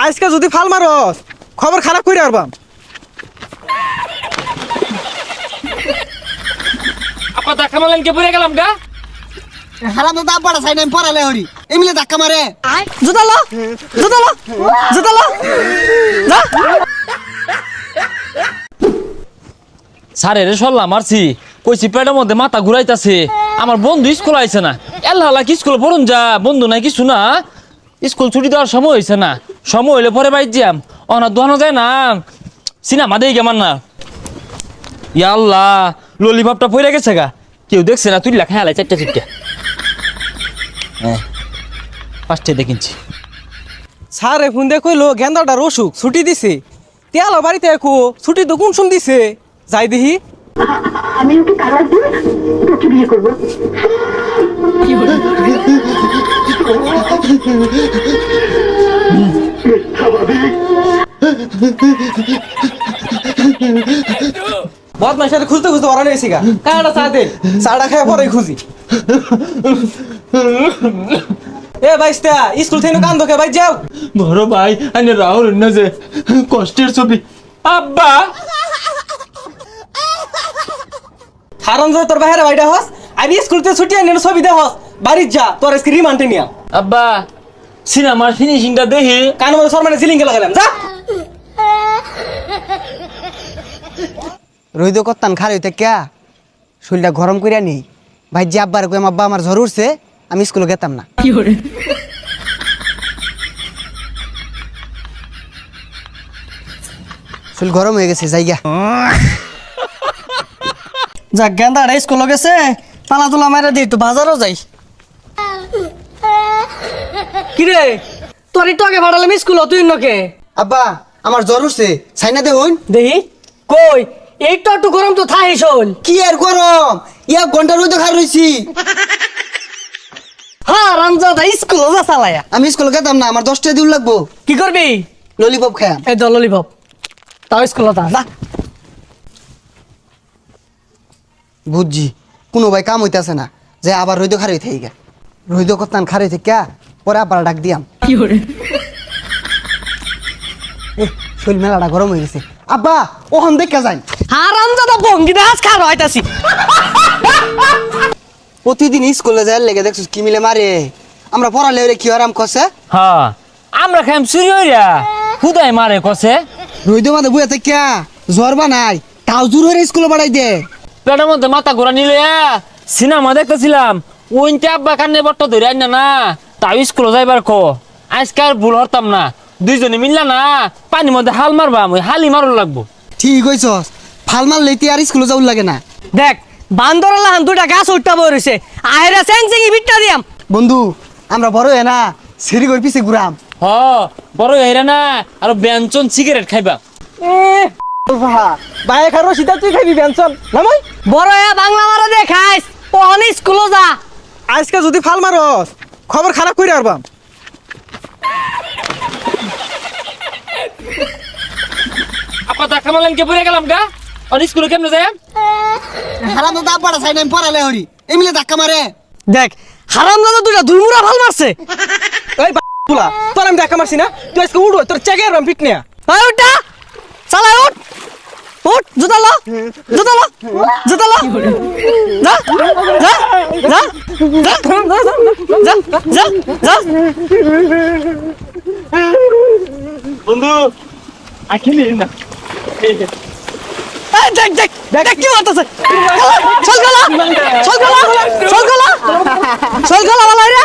আজকে যদি ফাল মারস খবর খারাপ করে আরবাম। আপা ধাক্কা মারলেন কে পড়ে গেলাম গা। হারাম দাদা আব্বাটা সাইড আমি পড়ালে হরি এমনি ধাক্কা মারে। জুতালো জুতালো জুতালো যা। সারে রে সল্লা মারছি কইছি পেটের মধ্যে মাথা ঘুরাইতাছে। আমার বন্ধু স্কুল আইছে না, এল্লা কি স্কুলে পড়ুন যা বন্ধু নাই কিছু না। স্কুল ছুটি দেওয়ার সময় হয়েছে না, সময় হইলে পরে বাইর যাম। অনা দোয়ানো যায় না, সিনেমা দেই কেমন না। ইয়া আল্লাহ ললিপপটা পড়ে গেছে গা, কেউ দেখছে না। তুই লেখা হেলাই চারটা চারটা। হ্যাঁ পাঁচটা দেখিনছি। স্যার ফোন দিয়ে কইলো গেন্দাটার অসুখ ছুটি দিছে। তেয়ালো বাড়িতে একো ছুটি তো কোন সময় দিছে যাই দেখি। আমি ওকে তালাক দিয়ে তোকে বিয়ে করবো। বদমাইশ সাথে খুঁজতে খুঁজতে ওরা নিয়েছি গা। কাটা চা দে, চাটা খায় পরে খুঁজি। এ বাইস্তা স্কুল থেকে কান ধোকে ভাই যাও। বড় ভাই আনে রাহুল না যে কষ্টের ছবি। আব্বা হারাম যা তোর বাইরে বাইটা হস। আমি স্কুল থেকে ছুটি আনি ছবি দে হস। বাড়ি যা তোর আজকে রিমান্ডে নিয়া। আব্বা সিনেমার ফিনিশিংটা দেখি। কান মধ্যে সরমানে সিলিং কে লাগালাম যা। রইদ করতাম খার হইতে ক্যা শরীরটা গরম করিয়া নেই ভাই যে আব্বার কই আব্বা আমার জ্বর উঠছে আমি স্কুলে গেতাম না। শরীর গরম হয়ে গেছে জায়গা। যাক গেন্দাটা স্কুল গেছে, তালা তোলা মারা দিই একটু বাজারও যাই। কিরে তোর একটু আগে ভাড়ালাম স্কুল তুই নকে। আব্বা আমার জ্বর উঠছে সাইনা দেখুন। দেখি কই একটু একটু গরম তো থাই শোন। কি আর গরম ইয়া ঘন্টা রইদ খার রইছি। হ্যাঁ রামজাদা স্কুল যা চালায়া। আমি স্কুলে গেতাম না, আমার 10 টাকা দিন লাগবো। কি করবি? ললিপপ খায়া। এই তো ললিপপ তাও স্কুল যা। বুঝছি কোনো ভাই কাম হইতেছে না যে আবার রইদ খার হইতে গা। রইদ করতাম খার হইতে ক্যা পরে আবার ডাক দিয়াম। শরীর মেলাটা গরম হয়ে গেছে। আব্বা ওখান দেখা যায় হ্যাঁ রামজাদা বঙ্গি দাস খার হইতাছি। প্রতিদিন স্কুলে যায় লেগে দেখছিস কি মিলে মারে। আমরা পড়ালে ওরে কি আরাম কষে। হ্যাঁ আমরা খাইম চুরি হইরা খুদাই মারে কষে। রইদ মাঝে বুয়ে থেকে জ্বর বানাই তাও জোর হয়ে স্কুলে বাড়াই দে। পেটের মধ্যে মাথা ঘোরা নিলে সিনেমা দেখতেছিলাম। ওইতে আব্বা কান্নে বট্ট ধরে আইন না তাও স্কুলে যাইবার কো। আজকে আর ভুল হরতাম না, দুইজনে মিললা না পানির মধ্যে হাল মারবাম। ওই হালি মারো লাগবো। ঠিক হইছস ফাল মারলে আর স্কুলে যাওয়ার লাগে না। দেখ বান্দরলা হান দুটা গাছ উঠতে বইছে আহেরা স্যাংসিং বিটটা দিয়াম। বন্ধু আমরা বড় হয়ে না সিঁড়ি করে পিছে ঘুরাম। হ বড় হইরা না আর বেঞ্চন সিগারেট খাইবা। বাইরে খারো সিধা তুই খাইবি বেনসন নামই বড় বাংলা মারা দে খাইস ওখানে স্কুলে যা। আজকে যদি ফাল মারস খবর খারাপ করে আরবাম। আপা ধাক্কা মারলেন কে পড়ে গেলাম গা। আর স্কুলে কেমনে যায়? হারাম দাদা আব্বাটা সাইড আমি পড়ালে হরি এমনি ধাক্কা মারে। দেখ হারাম দাদা দুটা দুলমুরা ভাল মারছে। এই বুলা তোর আমি দেখা মারছি না, তুই আজকে উড়ো তোর চেকে আরবাম পিট নিয়া। এই উঠা চালা উঠ উঠ জুতালো জুতালো জুতালো যা যা যা যা যা যা। বন্ধু আখিলি না। দেখ দেখ দেখ কি মারতেছে। চল গলা চল গলা চল গলা চল গলা বালা রে।